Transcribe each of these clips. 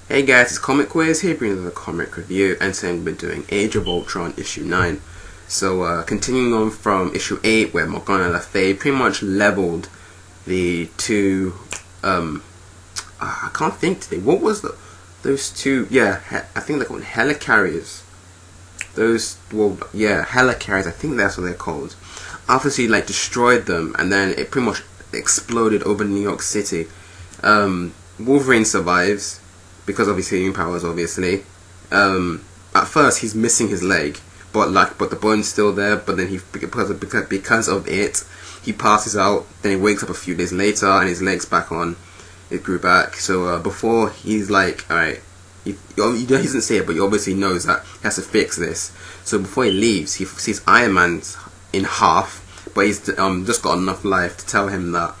Hey guys, it's Comic Quiz here bringing another comic review, and today we've been doing Age of Ultron issue 9. So continuing on from issue 8 where Morgana Le Fay pretty much leveled the two, I can't think today, what was those two, I think they're called helicarriers. Helicarriers, I think that's what they're called. After she destroyed them and then it pretty much exploded over New York City. Wolverine survives because of his healing powers, obviously. At first he's missing his leg, but the bone's still there, but then because of it he passes out, then he wakes up a few days later and his leg's back on. It grew back. So before he's like, alright, he doesn't say it, but he obviously knows that he has to fix this. So before he leaves, he sees Iron Man's in half, but he's just got enough life to tell him that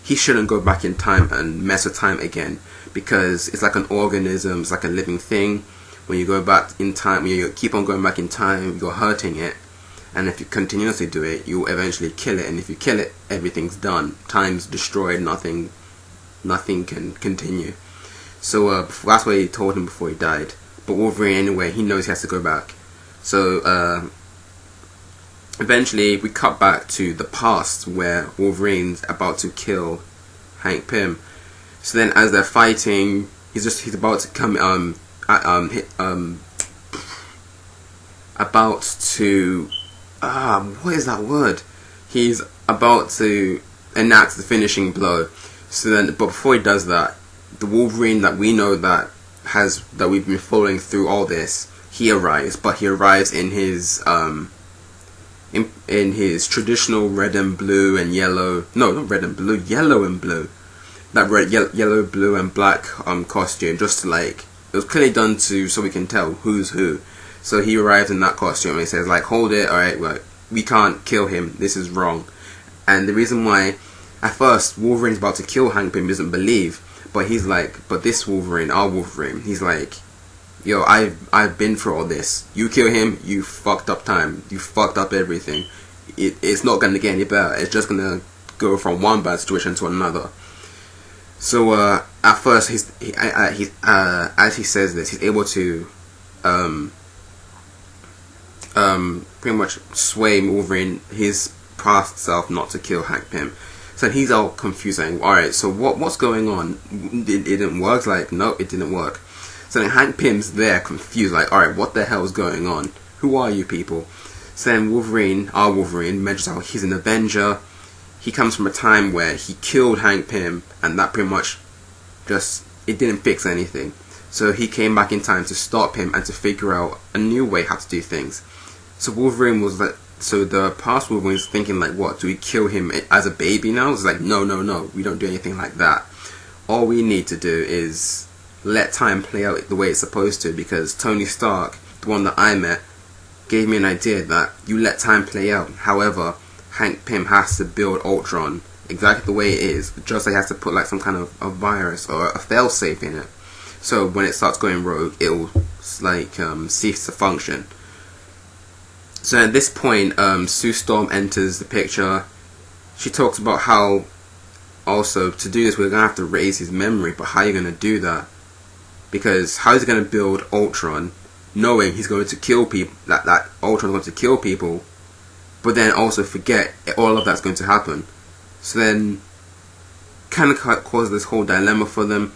he shouldn't go back in time and mess with time again, because it's like an organism, it's like a living thing. When you go back in time, when you keep on going back in time, you're hurting it, and if you continuously do it, you'll eventually kill it, and if you kill it, everything's done. Time's destroyed, nothing can continue. So that's what he told him before he died. But Wolverine, anyway, he knows he has to go back. So eventually we cut back to the past where Wolverine's about to kill Hank Pym. So then as they're fighting, he's about to come about to what is that word? He's about to enact the finishing blow. So then, but before he does that, the Wolverine that we know that we've been following through all this, he arrives, but he arrives in his in his traditional red and blue and yellow, no, not red and blue, yellow and blue, that red, yellow, blue and black costume, just to it was clearly done so we can tell who's who. So he arrives in that costume and he says hold it, alright, we can't kill him, this is wrong. And the reason why, at first Wolverine's about to kill Hank Pym, doesn't believe, but he's but this Wolverine, our Wolverine, he's yo, I've been through all this. You kill him, you fucked up time. You fucked up everything. It's not gonna get any better. It's just gonna go from one bad situation to another. So at first, as he says this, he's able to pretty much sway Wolverine, his past self, not to kill Hank Pym. So he's all confused, saying, "Alright, so what's going on? It didn't work." No, it didn't work. So then Hank Pym's there, confused, alright, what the hell is going on? Who are you people? So then Wolverine, our Wolverine, mentions how he's an Avenger. He comes from a time where he killed Hank Pym, and that pretty much it didn't fix anything. So he came back in time to stop him and to figure out a new way how to do things. So Wolverine was so the past Wolverine's thinking what, do we kill him as a baby now? It's no, we don't do anything like that. All we need to do is let time play out the way it's supposed to, because Tony Stark, the one that I met, gave me an idea that you let time play out. However, Hank Pym has to build Ultron exactly the way it is, just like he has to put some kind of a virus or a failsafe in it. So when it starts going rogue, it will cease to function. So at this point, Sue Storm enters the picture. She talks about how also to do this we're gonna have to raise his memory, but how are you gonna do that? Because how is he going to build Ultron knowing he's going to kill people, that Ultron's going to kill people, but then also forget all of that's going to happen? So then kind of causes this whole dilemma for them,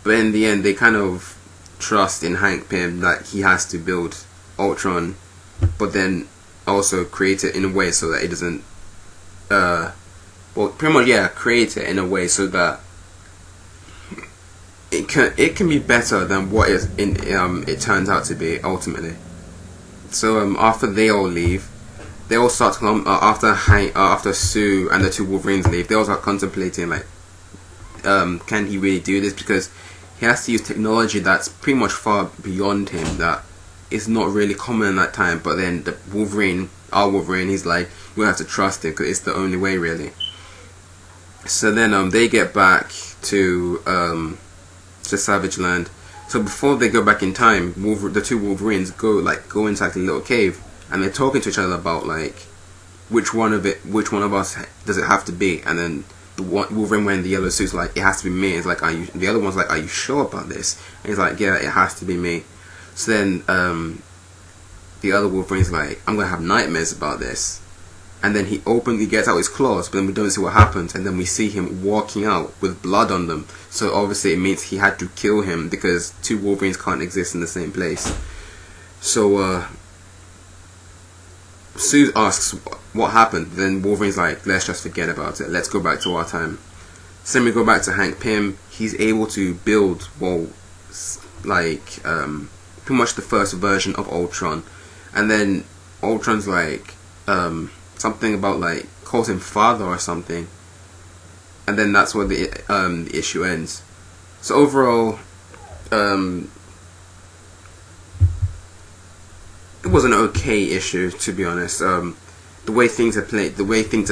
but in the end they kind of trust in Hank Pym that he has to build Ultron, but then also create it in a way so that it doesn't create it in a way so that it can be better than what it turns out to be ultimately. So after they all leave, they all start to after Sue and the two Wolverines leave, they all start contemplating can he really do this, because he has to use technology that's pretty much far beyond him, that is not really common in that time. But then the Wolverine, our Wolverine, he's we have to trust him because it's the only way really. So then they get back to Savage Land. So before they go back in time, the two Wolverines go into a little cave, and they're talking to each other about which one of us does it have to be, and then the one Wolverine wearing the yellow suit's like, it has to be me. It's like, are you? The other one's like, are you sure about this? And he's like, yeah, it has to be me. So then the other Wolverine's like, I'm gonna have nightmares about this. And then he openly gets out his claws, but then we don't see what happens. And then we see him walking out with blood on them. So obviously it means he had to kill him, because two Wolverines can't exist in the same place. So Sue asks what happened. Then Wolverine's like, let's just forget about it. Let's go back to our time. So then we go back to Hank Pym. He's able to build, well, like pretty much the first version of Ultron. And then Ultron's like something about like calls him father or something. And then that's where the issue ends. So overall, it was an okay issue, to be honest. The way things are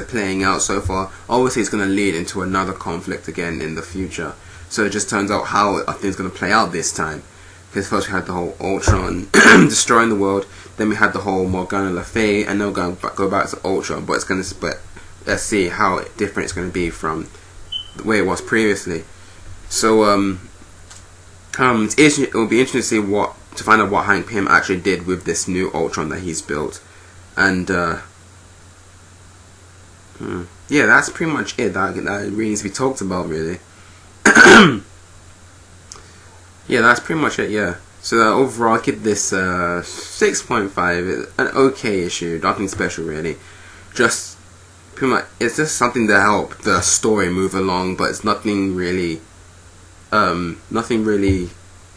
playing out so far, obviously it's going to lead into another conflict again in the future. So it just turns out how are things going to play out this time. Because first we had the whole Ultron destroying the world, then we had the whole Morgana Le Fay, and now we're going to go back to Ultron. But let's see how different it's going to be from the way it was previously. So it will be interesting to see to find out what Hank Pym actually did with this new Ultron that he's built. And yeah, that's pretty much it. That really needs to be talked about, really. Yeah, that's pretty much it, yeah. So overall, I give this 6.5. An okay issue, nothing special really. Just pretty much, it's just something to help the story move along, but it's nothing really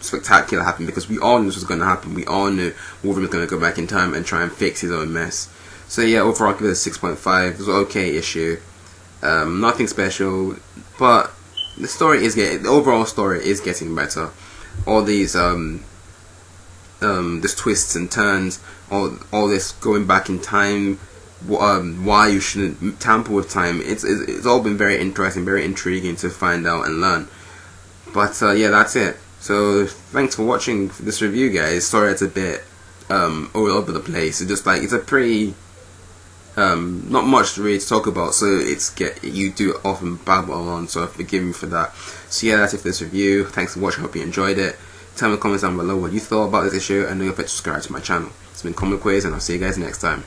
spectacular happened, because we all knew this was going to happen. We all knew Wolverine was going to go back in time and try and fix his own mess. So yeah, overall, I give it a 6.5. It was an okay issue. Nothing special, but the overall story is getting better. All these this twists and turns, all this going back in time, why you shouldn't tamper with time. It's all been very interesting, very intriguing to find out and learn. But yeah, that's it. So thanks for watching this review, guys. Sorry it's a bit all over the place. It's just like, it's a pretty not much really to talk about, so you do often babble on, so forgive me for that. So yeah, that's it for this review. Thanks for watching, hope you enjoyed it. Tell me in the comments down below what you thought about this issue, and don't forget to subscribe to my channel. It's been Comic Quiz, and I'll see you guys next time.